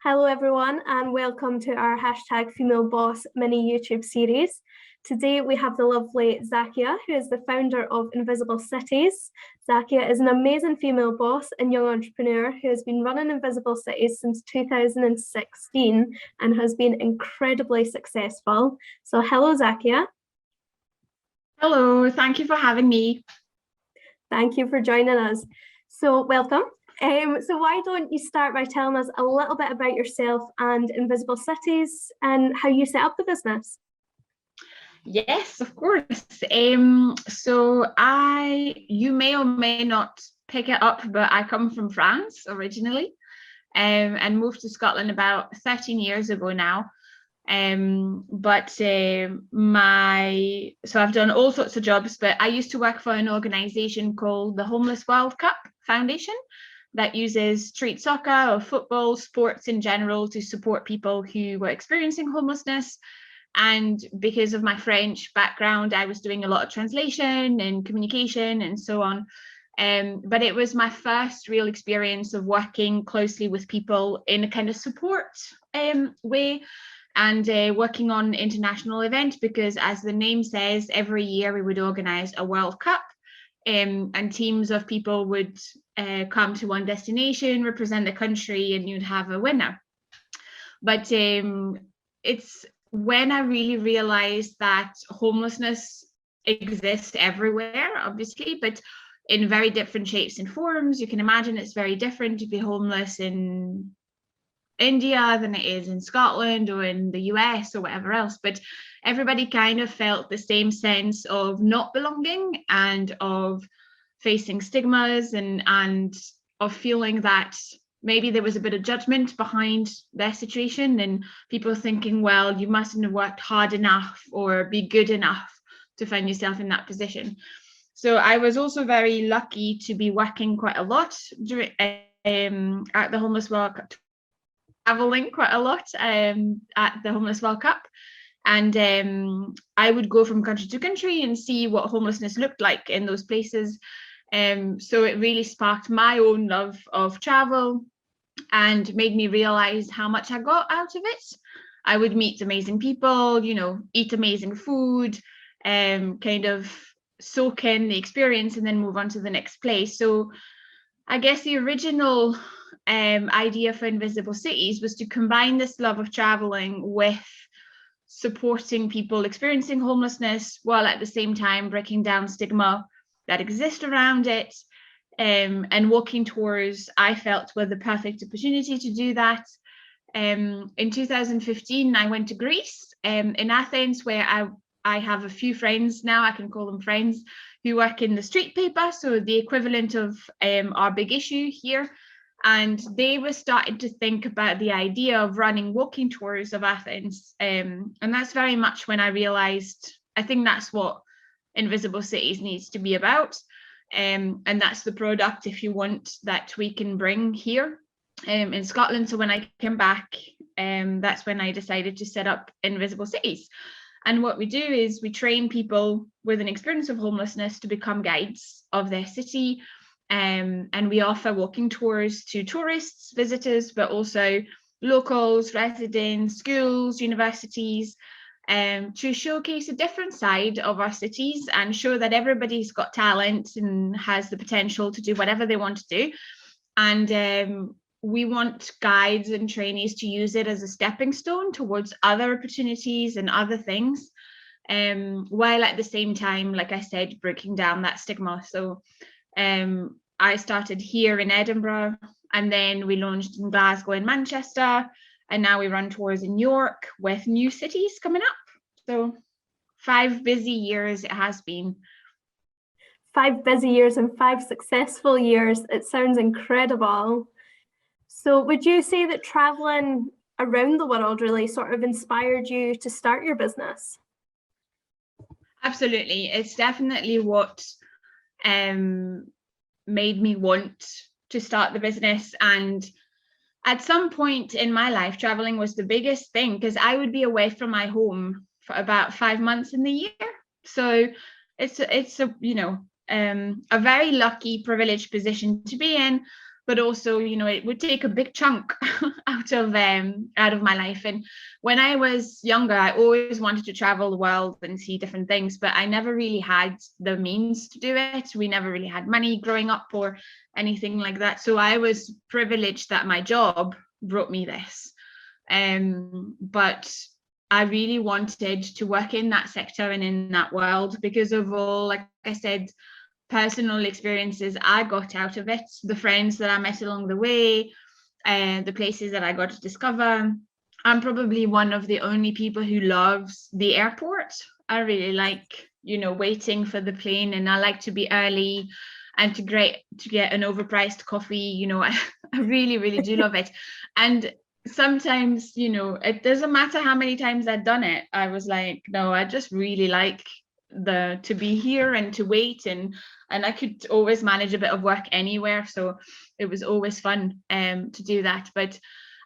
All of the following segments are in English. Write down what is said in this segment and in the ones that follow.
Hello, everyone, and welcome to our hashtag Female Boss mini YouTube series. Today, we have the lovely Zakia, who is the founder of Invisible Cities. Zakia is an amazing female boss and young entrepreneur who has been running Invisible Cities since 2016 and has been incredibly successful. So, hello, Zakia. Hello, thank you for having me. Thank you for joining us. So, welcome. So why don't you start by telling us a little bit about yourself and Invisible Cities and how you set up the business? Yes, of course. You may or may not pick it up, but I come from France originally, and moved to Scotland about 13 years ago now. So I've done all sorts of jobs, but I used to work for an organization called the Homeless World Cup Foundation that uses street soccer or football, sports in general, to support people who were experiencing homelessness. And because of my French background, I was doing a lot of translation and communication and so on. But it was my first real experience of working closely with people in a kind of support way, and working on international events, because as the name says, every year we would organize a World Cup, and teams of people would come to one destination, represent the country, and you'd have a winner. But it's when I really realized that homelessness exists everywhere, obviously, but in very different shapes and forms. You can imagine it's very different to be homeless in India than it is in Scotland or in the US or whatever else, but everybody kind of felt the same sense of not belonging and of facing stigmas and of feeling that maybe there was a bit of judgment behind their situation, and people thinking, well, you mustn't have worked hard enough or be good enough to find yourself in that position. So I was also very lucky to be working quite a lot during at the Homeless World Cup, traveling quite a lot at the Homeless World Cup. And I would go from country to country and see what homelessness looked like in those places. So it really sparked my own love of travel and made me realize how much I got out of it. I would meet amazing people, eat amazing food, kind of soak in the experience and then move on to the next place. So I guess the original idea for Invisible Cities was to combine this love of traveling with supporting people experiencing homelessness, while at the same time breaking down stigma that exists around it, and walking tours, I felt, were the perfect opportunity to do that. In 2015, I went to Greece, in Athens, where I have a few friends now, I can call them friends, who work in the street paper, so the equivalent of Our Big Issue here. And they were starting to think about the idea of running walking tours of Athens. And that's very much when I realized, I think that's what Invisible Cities needs to be about. And that's the product, if you want, that we can bring here in Scotland. So when I came back, that's when I decided to set up Invisible Cities. And what we do is we train people with an experience of homelessness to become guides of their city. And we offer walking tours to tourists, visitors, but also locals, residents, schools, universities, to showcase a different side of our cities and show that everybody's got talent and has the potential to do whatever they want to do. And we want guides and trainees to use it as a stepping stone towards other opportunities and other things, while at the same time, like I said, breaking down that stigma. So I started here in Edinburgh, and then we launched in Glasgow and Manchester, and now we run tours in York with new cities coming up. So 5 busy years it has been. 5 busy years and 5 successful years. It sounds incredible. So would you say that traveling around the world really sort of inspired you to start your business? Absolutely. It's definitely what made me want to start the business. And at some point in my life, traveling was the biggest thing, because I would be away from my home for about 5 months in the year. So it's a very lucky, privileged position to be in. but also, it would take a big chunk out of my life. And when I was younger, I always wanted to travel the world and see different things, but I never really had the means to do it. We never really had money growing up or anything like that. So I was privileged that my job brought me this. But I really wanted to work in that sector and in that world because of all, like I said, personal experiences I got out of it, the friends that I met along the way, and the places that I got to discover. I'm probably one of the only people who loves the airport. I really like, waiting for the plane, and I like to be early and to get an overpriced coffee. I really, really do love it. And sometimes, it doesn't matter how many times I'd done it. I was like, no, I just really like to be here and to wait, and I could always manage a bit of work anywhere, so it was always fun to do that. But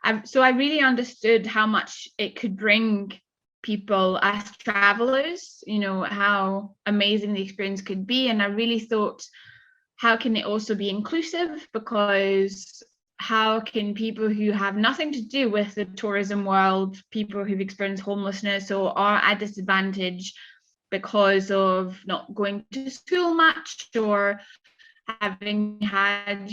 I really understood how much it could bring people as travelers, how amazing the experience could be. And I really thought, how can it also be inclusive? Because how can people who have nothing to do with the tourism world, people who've experienced homelessness or are at disadvantage because of not going to school much or having had,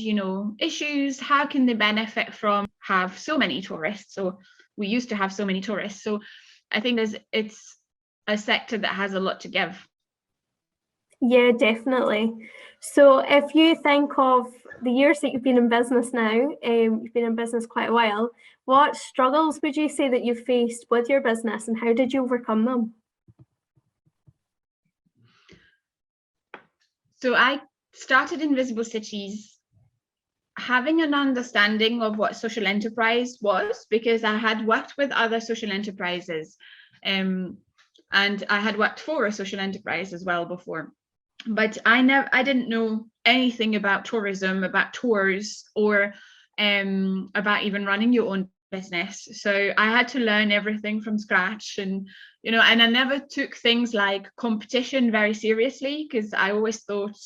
issues, how can they benefit from have so many tourists? So we used to have so many tourists. So I think it's a sector that has a lot to give. Yeah, definitely. So if you think of the years that you've been in business now, you've been in business quite a while, what struggles would you say that you've faced with your business and how did you overcome them? So I started Invisible Cities having an understanding of what social enterprise was, because I had worked with other social enterprises, and I had worked for a social enterprise as well before. But I didn't know anything about tourism, about tours, or about even running your own business. So I had to learn everything from scratch, and and I never took things like competition very seriously, because I always thought,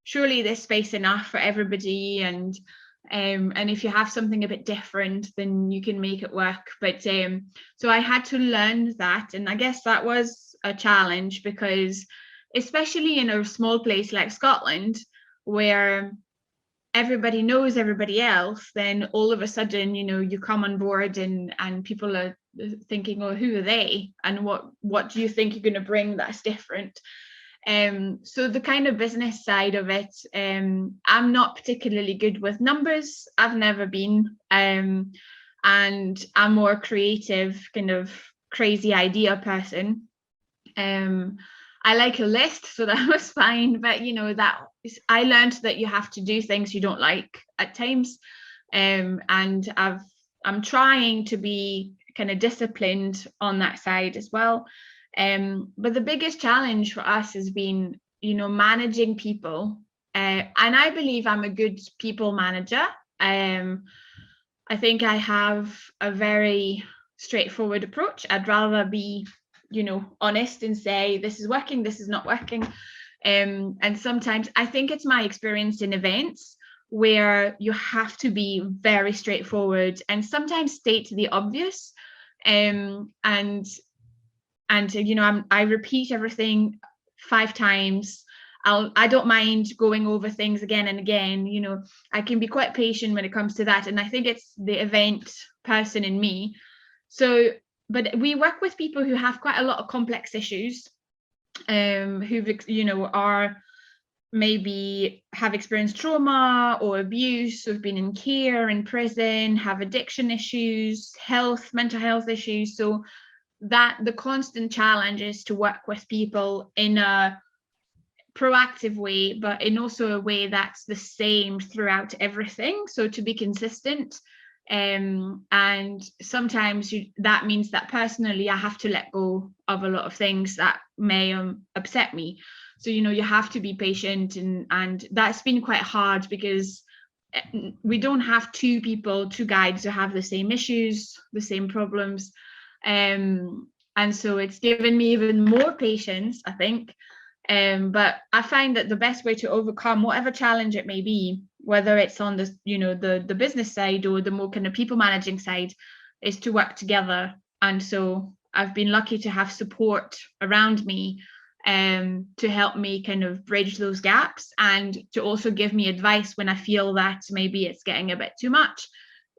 surely there's space enough for everybody, and if you have something a bit different, then you can make it work. But so I had to learn that, and I guess that was a challenge, because especially in a small place like Scotland, where everybody knows everybody else, then all of a sudden, you come on board and people are thinking, oh, who are they? And what do you think you're going to bring that's different? So the kind of business side of it, I'm not particularly good with numbers. I've never been. And I'm more creative, kind of crazy idea person. I like a list, so that was fine. But I learned that you have to do things you don't like at times, and I'm trying to be kind of disciplined on that side as well. But the biggest challenge for us has been, managing people, and I believe I'm a good people manager. I think I have a very straightforward approach. I'd rather be honest and say, this is working, this is not working. And sometimes I think it's my experience in events where you have to be very straightforward and sometimes state the obvious. And I repeat everything 5 times. I don't mind going over things again and again. I can be quite patient when it comes to that. And I think it's the event person in me. So, but we work with people who have quite a lot of complex issues, who are maybe have experienced trauma or abuse, or have been in care, in prison, have addiction issues, mental health issues. So that the constant challenge is to work with people in a proactive way, but in also a way that's the same throughout everything. So to be consistent. And sometimes that means that personally I have to let go of a lot of things that may upset me. So you have to be patient, and that's been quite hard, because we don't have two guides who have the same issues, the same problems, and so it's given me even more patience, I think. But I find that the best way to overcome whatever challenge it may be, whether it's on the, the business side or the more kind of people managing side, is to work together. And so I've been lucky to have support around me to help me kind of bridge those gaps, and to also give me advice when I feel that maybe it's getting a bit too much,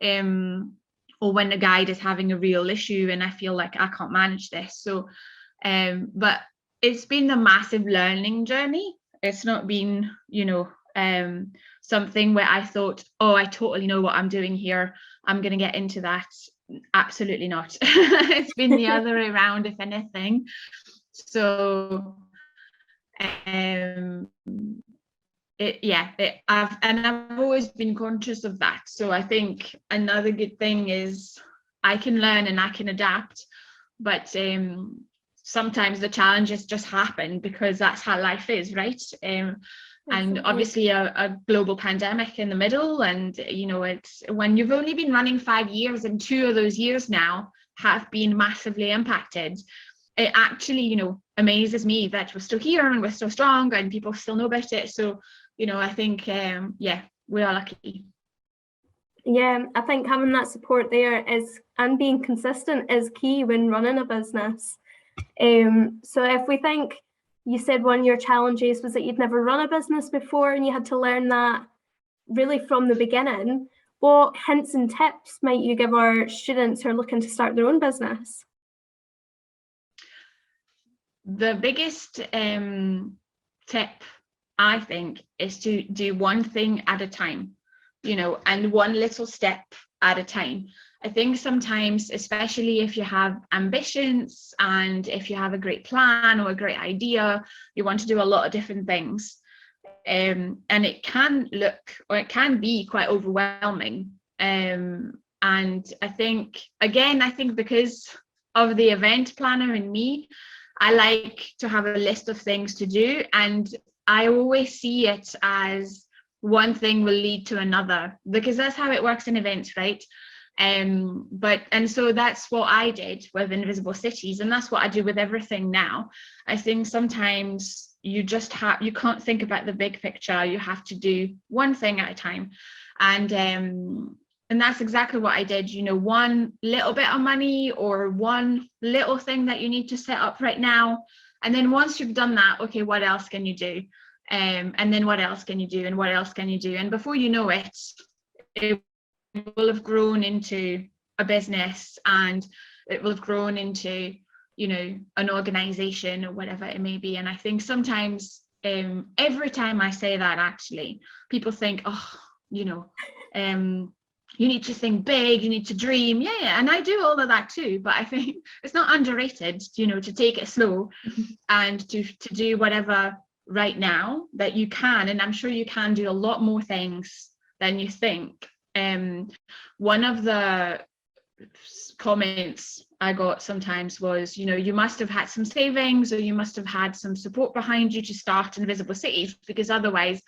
or when the guide is having a real issue and I feel like I can't manage this. So but it's been a massive learning journey. It's not been, something where I thought, oh, I totally know what I'm doing here, I'm going to get into that. Absolutely not. It's been the other way around, if anything. So I've always been conscious of that. So I think another good thing is I can learn and I can adapt, but sometimes the challenges just happen because that's how life is, right? And obviously a global pandemic in the middle, and it's when you've only been running 5 years and 2 of those years now have been massively impacted. It actually, amazes me that we're still here and we're still strong and people still know about it. So, I think, we are lucky. Yeah, I think having that support there and being consistent is key when running a business. So if we think, you said one of your challenges was that you'd never run a business before and you had to learn that really from the beginning, what hints and tips might you give our students who are looking to start their own business? The biggest tip, I think, is to do one thing at a time, and one little step at a time. I think sometimes, especially if you have ambitions and if you have a great plan or a great idea, you want to do a lot of different things. And it can look, or it can be quite overwhelming. And I think because of the event planner in me, I like to have a list of things to do, and I always see it as one thing will lead to another, because that's how it works in events, right? And so that's what I did with Invisible Cities, and that's what I do with everything now. I think sometimes you can't think about the big picture. You have to do one thing at a time, and that's exactly what I did. One little bit of money or one little thing that you need to set up right now, and then once you've done that, okay, what else can you do? And then what else can you do? And what else can you do? And before you know it, it will have grown into a business, and it will have grown into, an organization or whatever it may be. And I think sometimes, every time I say that, actually, people think, oh, you need to think big, you need to dream. Yeah, and I do all of that too. But I think it's not underrated, to take it slow and to do whatever right now that you can. And I'm sure you can do a lot more things than you think. One of the comments I got sometimes was, you must have had some savings, or you must have had some support behind you to start Invisible Cities, because otherwise,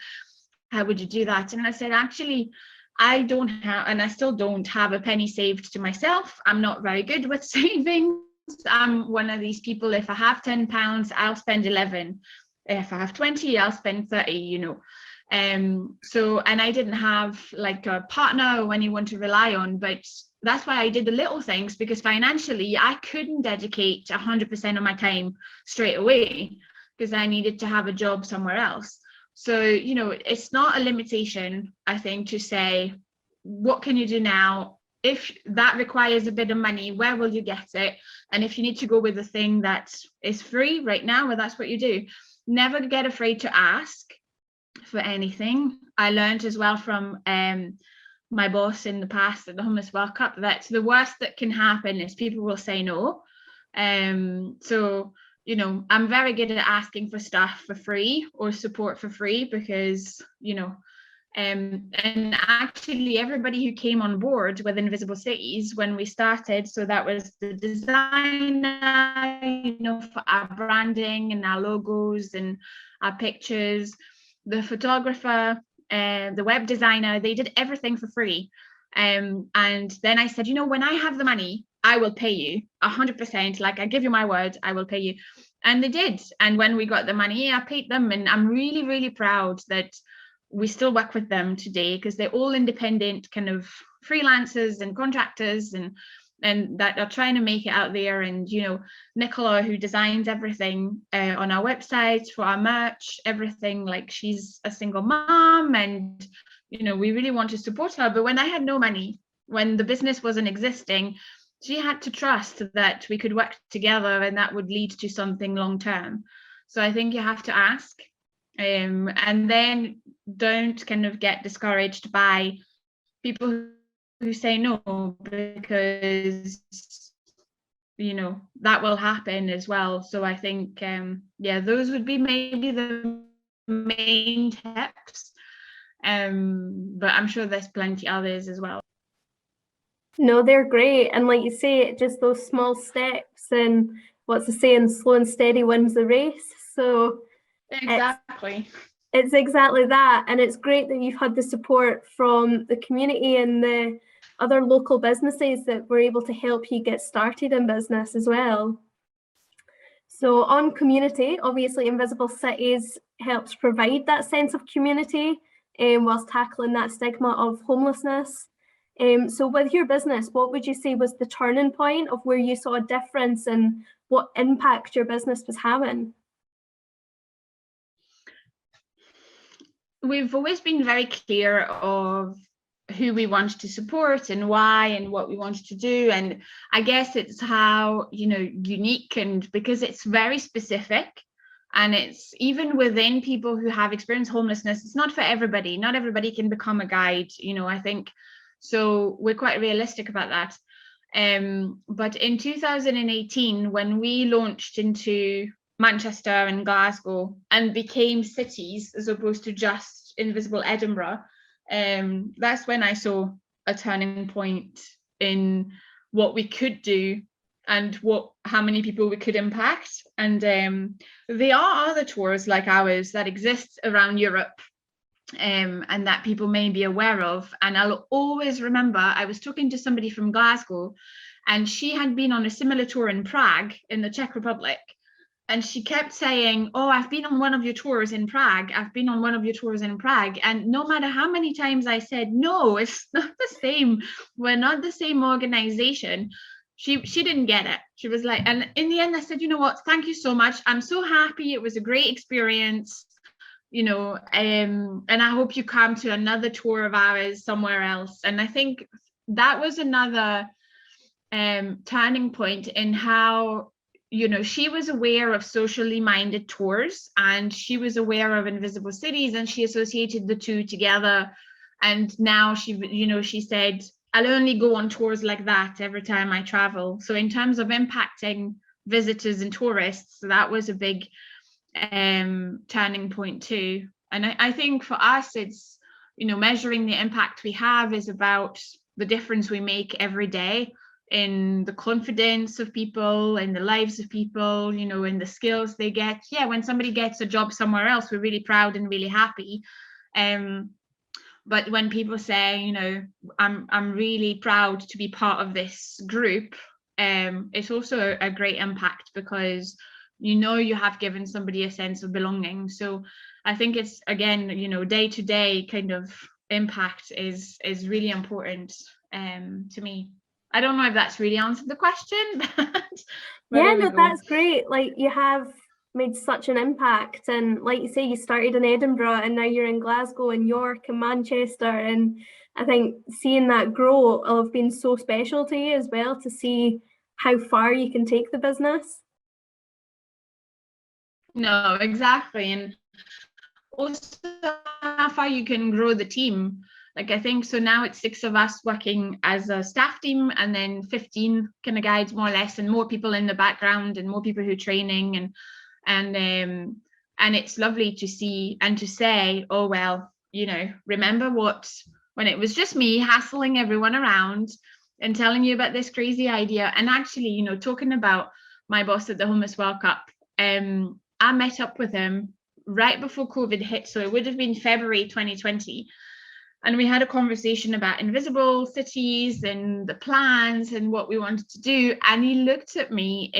how would you do that? And I said, actually, I don't have, and I still don't have a penny saved to myself. I'm not very good with savings. I'm one of these people, if I have £10, I'll spend 11. If I have 20, I'll spend 30, So, and I didn't have like a partner or anyone to rely on, but that's why I did the little things, because financially I couldn't dedicate 100% of my time straight away, because I needed to have a job somewhere else. So, it's not a limitation, I think, to say, what can you do now? If that requires a bit of money, where will you get it? And if you need to go with the thing that is free right now, well, that's what you do. Never get afraid to ask for anything. I learned as well from my boss in the past at the Homeless World Cup that the worst that can happen is people will say no. So, I'm very good at asking for stuff for free or support for free, because, and actually everybody who came on board with Invisible Cities when we started, so that was the designer, for our branding and our logos and our pictures, the photographer, the web designer, they did everything for free. And then I said, when I have the money, I will pay you 100%. Like, I give you my word, I will pay you. And they did. And when we got the money, I paid them. And I'm really, really proud that we still work with them today, because they're all independent kind of freelancers and contractors, and that are trying to make it out there. And, you know, Nicola, who designs everything on our website for our merch, everything, like, she's a single mom, and, you know, we really want to support her. But when I had no money, when the business wasn't existing, she had to trust that we could work together and that would lead to something long term. So I think you have to ask, and then don't kind of get discouraged by people who say no, because, you know, that will happen as well. So I think, yeah, those would be maybe the main tips, but I'm sure there's plenty others as well. No, they're great. And like you say, just those small steps, and what's the saying, slow and steady wins the race. So Exactly. it's exactly that. And it's great that you've had the support from the community and the other local businesses that were able to help you get started in business as well. So on community, obviously Invisible Cities helps provide that sense of community, whilst tackling that stigma of homelessness. So with your business, what would you say was the turning point of where you saw a difference and what impact your business was having? We've always been very clear of who we wanted to support and why and what we wanted to do. And I guess it's how, you know, unique, and because it's very specific, and it's even within people who have experienced homelessness, it's not for everybody. Not everybody can become a guide, you know, I think. So we're quite realistic about that. But in 2018, when we launched into Manchester and Glasgow and became cities as opposed to just Invisible Edinburgh, that's when I saw a turning point in what we could do and how many people we could impact. And there are other tours like ours that exist around Europe, and that people may be aware of. And I'll always remember, I was talking to somebody from Glasgow, and she had been on a similar tour in Prague in the Czech Republic. And she kept saying, oh, I've been on one of your tours in Prague. I've been on one of your tours in Prague. And no matter how many times I said, no, it's not the same. We're not the same organization. She didn't get it. She was like, and in the end, I said, you know what? Thank you so much. I'm so happy. It was a great experience, you know, and I hope you come to another tour of ours somewhere else. And I think that was another turning point in how, you know, she was aware of socially minded tours, and she was aware of Invisible Cities, and she associated the two together. And now she, you know, she said, I'll only go on tours like that every time I travel. So in terms of impacting visitors and tourists, that was a big turning point too. And I think for us, it's, you know, measuring the impact we have is about the difference we make every day in the confidence of people, in the lives of people, you know, in the skills they get. Yeah, when somebody gets a job somewhere else, we're really proud and really happy. But when people say, you know, I'm really proud to be part of this group, it's also a great impact, because you know you have given somebody a sense of belonging. So I think it's, again, you know, day-to-day kind of impact is really important to me. I don't know if that's really answered the question, but Yeah, no, that's great. Like, you have made such an impact, and like you say, you started in Edinburgh and now you're in Glasgow and York and Manchester, and I think seeing that grow will have been so special to you as well, to see how far you can take the business. No, exactly. And also how far you can grow the team. Like, I think so now it's 6 of us working as a staff team, and then 15 kind of guides more or less, and more people in the background and more people who are training, and it's lovely to see and to say, oh well, you know, remember when it was just me hassling everyone around and telling you about this crazy idea. And actually, you know, talking about my boss at the Homeless World Cup, I met up with him right before COVID hit, so it would have been February 2020. And we had a conversation about invisible cities and the plans and what we wanted to do. And he looked at me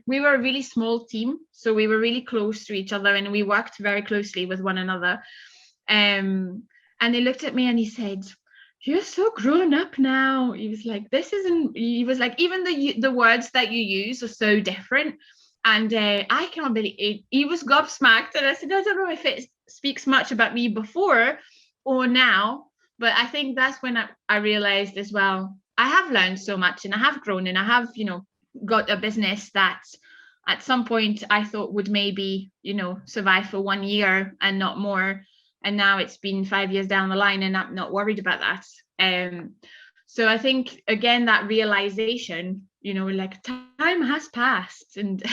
we were a really small team. So we were really close to each other and we worked very closely with one another. And he looked at me and he said, "You're so grown up now." He was like, he was like, even the words that you use are so different. And I can't believe it. He was gobsmacked. And I said, "I don't know if it speaks much about me before or now, but I think that's when I realized as well, I have learned so much and I have grown and I have, got a business that at some point I thought would maybe, survive for 1 year and not more. And now it's been 5 years down the line and I'm not worried about that. So I think, again, that realization, like time has passed and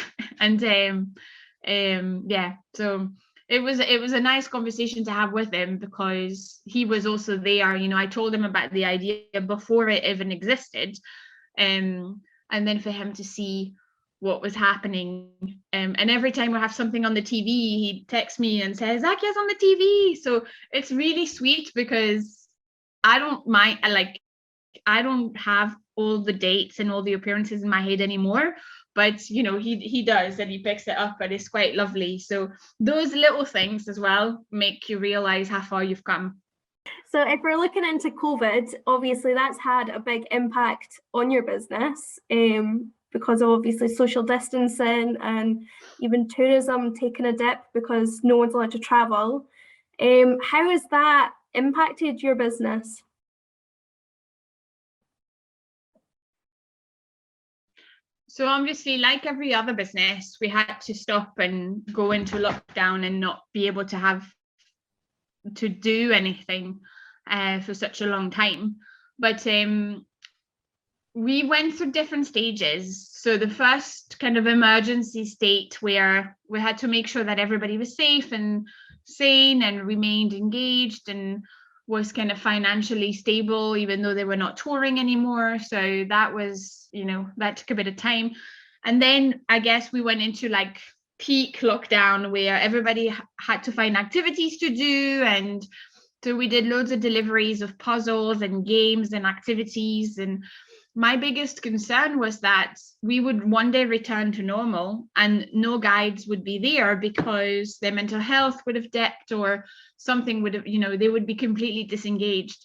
yeah, so it was a nice conversation to have with him because he was also there. I told him about the idea before it even existed, and then for him to see what was happening, and every time we have something on the TV, he texts me and says, "Zakia's on the TV." So it's really sweet because I don't mind. I don't have all the dates and all the appearances in my head anymore, but he does, and he picks it up, and it's quite lovely. So those little things as well make you realize how far you've come. So if we're looking into COVID, obviously that's had a big impact on your business, because of obviously social distancing and even tourism taking a dip because no one's allowed to travel. How has that impacted your business? So obviously, like every other business, we had to stop and go into lockdown and not be able to do anything for such a long time. But we went through different stages. So the first kind of emergency state where we had to make sure that everybody was safe and sane and remained engaged and was kind of financially stable, even though they were not touring anymore. So that was, that took a bit of time. And then I guess we went into like peak lockdown where everybody had to find activities to do. And so we did loads of deliveries of puzzles and games and activities. And my biggest concern was that we would one day return to normal and no guides would be there because their mental health would have dipped or something would have, they would be completely disengaged.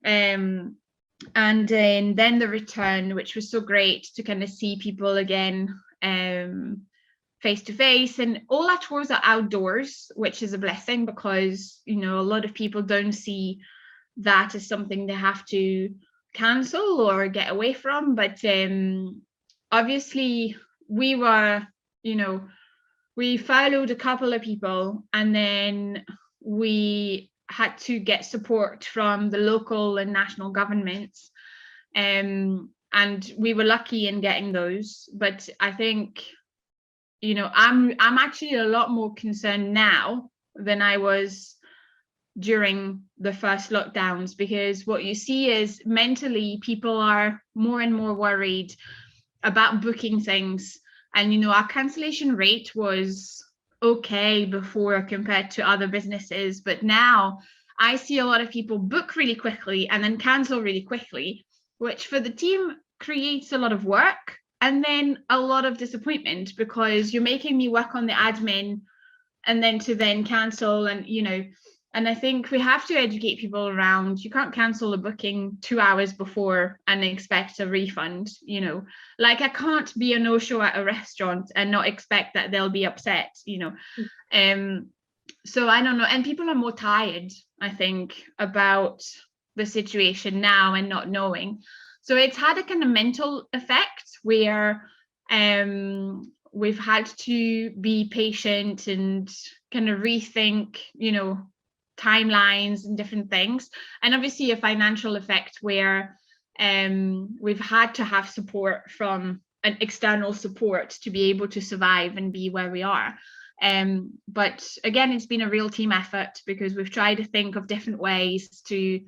And then the return, which was so great to kind of see people again, face to face, and all our tours are outdoors, which is a blessing because, a lot of people don't see that as something they have to cancel or get away from. But obviously we were, we followed a couple of people and then we had to get support from the local and national governments, and we were lucky in getting those. But I think, I'm actually a lot more concerned now than I was during the first lockdowns, because what you see is mentally people are more and more worried about booking things. And our cancellation rate was okay before compared to other businesses, but now I see a lot of people book really quickly and then cancel really quickly, which for the team creates a lot of work and then a lot of disappointment because you're making me work on the admin and then cancel. And I think we have to educate people around, you can't cancel a booking 2 hours before and expect a refund, like I can't be a no-show at a restaurant and not expect that they'll be upset, so I don't know. And people are more tired, I think, about the situation now and not knowing. So it's had a kind of mental effect where we've had to be patient and kind of rethink, timelines and different things, and obviously a financial effect where we've had to have support from an external support to be able to survive and be where we are. But again, it's been a real team effort because we've tried to think of different ways to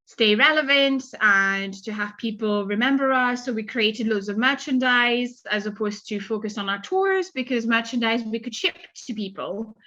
stay relevant and to have people remember us. So we created loads of merchandise as opposed to focus on our tours, because merchandise we could ship to people.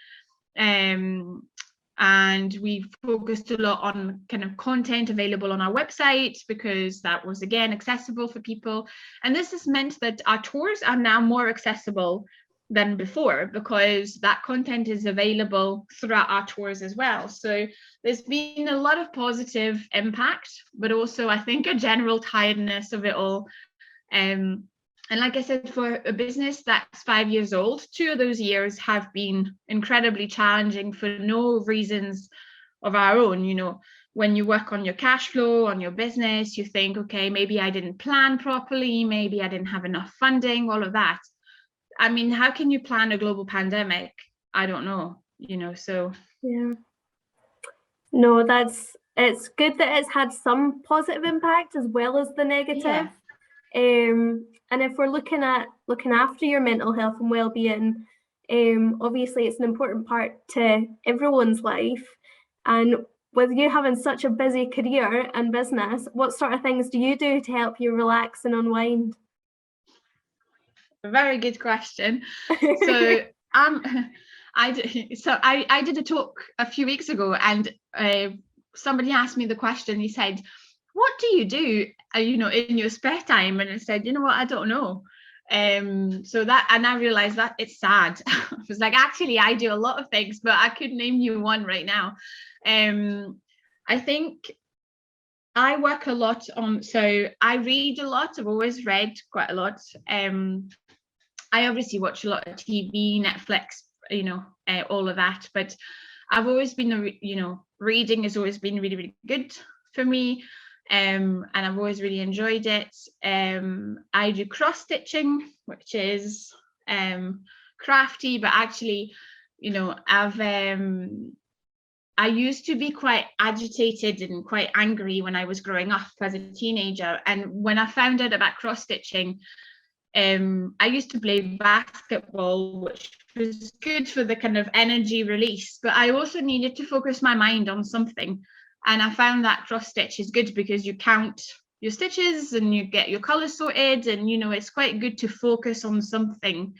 And we focused a lot on kind of content available on our website, because that was, again, accessible for people. And this has meant that our tours are now more accessible than before, because that content is available throughout our tours as well. So there's been a lot of positive impact, but also I think a general tiredness of it all. And like I said, for a business that's 5 years old, 2 of those years have been incredibly challenging for no reasons of our own. You know, when you work on your cash flow, on your business, you think, okay, maybe I didn't plan properly, maybe I didn't have enough funding, all of that. I mean, how can you plan a global pandemic? I don't know, so. Yeah. No, it's good that it's had some positive impact as well as the negative. Yeah. And if we're looking after your mental health and well-being, obviously it's an important part to everyone's life. And with you having such a busy career and business, what sort of things do you do to help you relax and unwind? A very good question. So I did a talk a few weeks ago, and somebody asked me the question. He said, what do you do, in your spare time? And I said, you know what, I don't know. So that, and I realized that it's sad. I was like, actually, I do a lot of things, but I could name you one right now. I think I work a lot on, so I read a lot. I've always read quite a lot. I obviously watch a lot of TV, Netflix, all of that. But I've always been, reading has always been really, really good for me. And I've always really enjoyed it. I do cross stitching, which is crafty, but actually, I used to be quite agitated and quite angry when I was growing up as a teenager. And when I found out about cross stitching, I used to play basketball, which was good for the kind of energy release, but I also needed to focus my mind on something. And I found that cross stitch is good because you count your stitches and you get your colors sorted, and it's quite good to focus on something,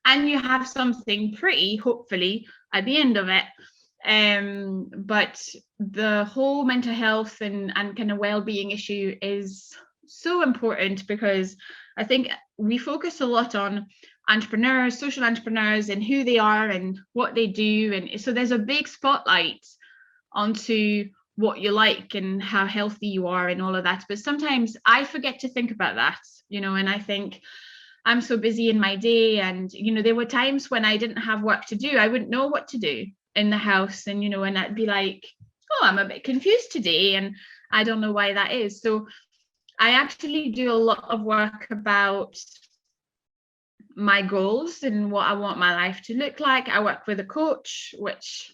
and you have something pretty, hopefully, at the end of it. But the whole mental health and kind of well-being issue is so important, because I think we focus a lot on entrepreneurs, social entrepreneurs, and who they are and what they do. And so there's a big spotlight onto what you like and how healthy you are and all of that. But sometimes I forget to think about that, and I think I'm so busy in my day. And, there were times when I didn't have work to do. I wouldn't know what to do in the house. And, and I'd be like, oh, I'm a bit confused today. And I don't know why that is. So I actually do a lot of work about my goals and what I want my life to look like. I work with a coach, which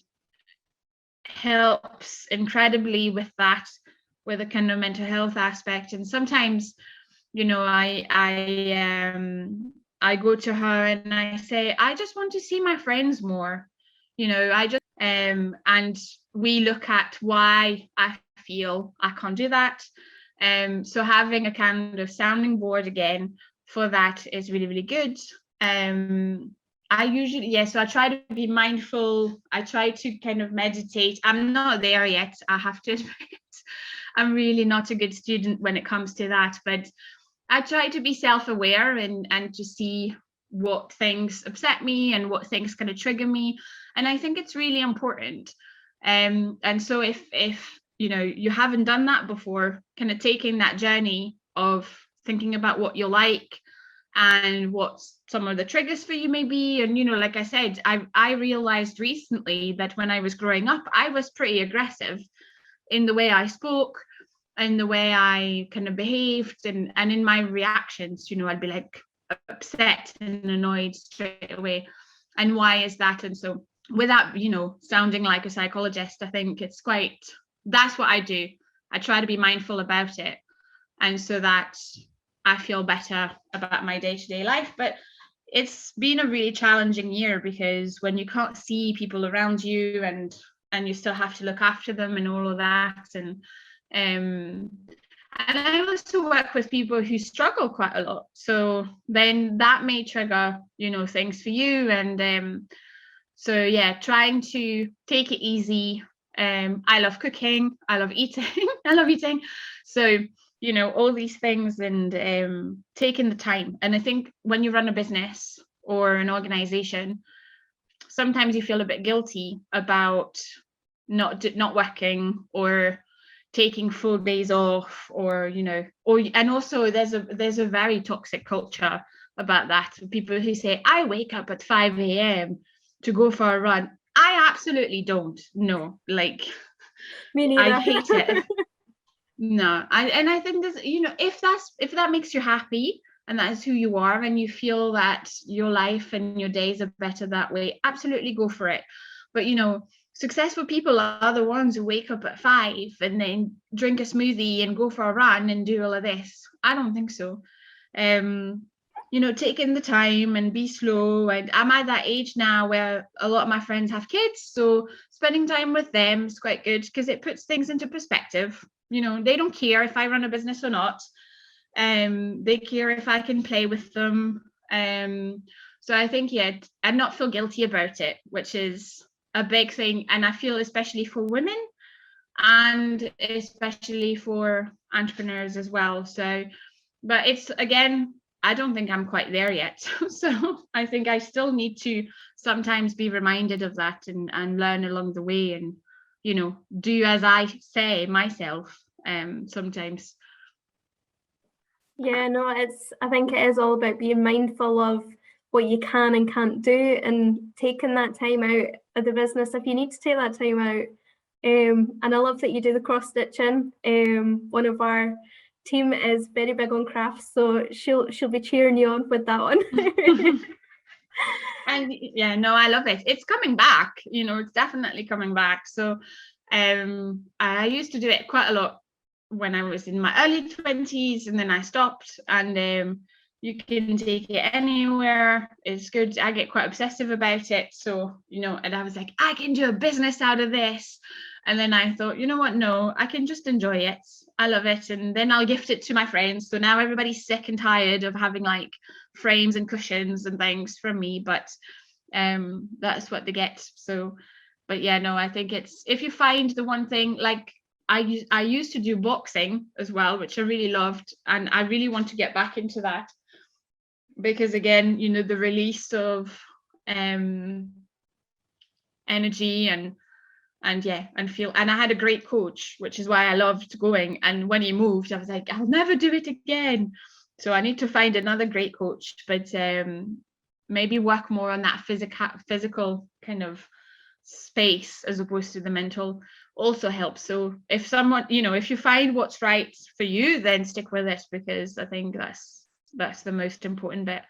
helps incredibly with that, with a kind of mental health aspect. And sometimes, I go to her and I say, I just want to see my friends more. And we look at why I feel I can't do that. So having a kind of sounding board again for that is really, really good. So I try to be mindful. I try to kind of meditate. I'm not there yet, I have to admit. I'm really not a good student when it comes to that, but I try to be self-aware and to see what things upset me and what things kind of trigger me. And I think it's really important. And so if you haven't done that before, kind of taking that journey of thinking about what you like and what some of the triggers for you may be. And, like I said, I realized recently that when I was growing up, I was pretty aggressive in the way I spoke and the way I kind of behaved and in my reactions. I'd be like upset and annoyed straight away. And why is that? And so without, sounding like a psychologist, I think that's what I do. I try to be mindful about it. And so that I feel better about my day-to-day life. But it's been a really challenging year, because when you can't see people around you and you still have to look after them and all of that. And I also work with people who struggle quite a lot. So then that may trigger, things for you. And So yeah, trying to take it easy. I love cooking, I love eating, I love eating. So, all these things, and taking the time. And I think when you run a business or an organization, sometimes you feel a bit guilty about not working, or taking full days off, or and also there's a very toxic culture about that. People who say, I wake up at 5 a.m. to go for a run. I absolutely don't. No, like, Me I neither. hate it. No, I think this, if that makes you happy, and that is who you are, and you feel that your life and your days are better that way, absolutely go for it. But successful people are the ones who wake up at 5 and then drink a smoothie and go for a run and do all of this. I don't think so. Taking the time and be slow. And I'm at that age now where a lot of my friends have kids, so spending time with them is quite good, because it puts things into perspective. They don't care if I run a business or not. They care if I can play with them. So I think, yeah, and not feel guilty about it, which is a big thing. And I feel especially for women, and especially for entrepreneurs as well. So, but it's, again, I don't think I'm quite there yet. So I think I still need to sometimes be reminded of that, and learn along the way, and do as I say myself sometimes. Yeah, no, I think it is all about being mindful of what you can and can't do, and taking that time out of the business if you need to take that time out. And I love that you do the cross stitching. One of our team is very big on crafts, so she'll be cheering you on with that one. And yeah, no, I love it. It's coming back, it's definitely coming back. So I used to do it quite a lot when I was in my early 20s, and then I stopped. And you can take it anywhere. It's good. I get quite obsessive about it. So, and I was like, I can do a business out of this. And then I thought, you know what? No, I can just enjoy it. I love it. And then I'll gift it to my friends. So now everybody's sick and tired of having like frames and cushions and things from me. But that's what they get. So, but yeah, no, I think it's, if you find the one thing, like I used to do boxing as well, which I really loved. And I really want to get back into that, because again, the release of energy, and yeah, and feel, and I had a great coach, which is why I loved going. And when he moved, I was like, I'll never do it again. So I need to find another great coach, but maybe work more on that physical kind of space as opposed to the mental also helps. So if someone, if you find what's right for you, then stick with it, because I think that's the most important bit.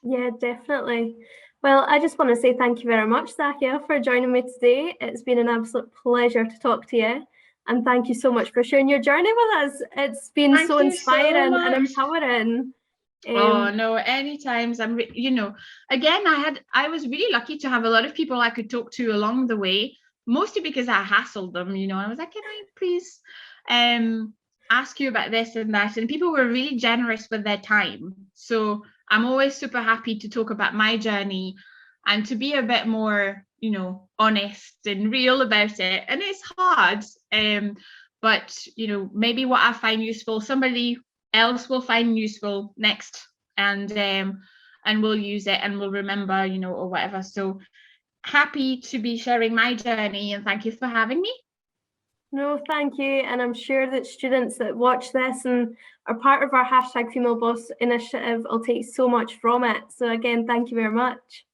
Yeah, definitely. Well, I just want to say thank you very much, Zakia, for joining me today. It's been an absolute pleasure to talk to you. And thank you so much for sharing your journey with us. It's been Thank so you so inspiring and much. empowering. Oh no, anytime. Again, I was really lucky to have a lot of people I could talk to along the way, mostly because I hassled them. I was like, can I please ask you about this and that? And people were really generous with their time. So I'm always super happy to talk about my journey, and to be a bit more, honest and real about it. And it's hard. But maybe what I find useful, somebody else will find useful next, and we'll use it, and we'll remember, or whatever. So happy to be sharing my journey, and thank you for having me. No, thank you. And I'm sure that students that watch this and are part of our #FemaleBoss initiative will take so much from it. So again, thank you very much.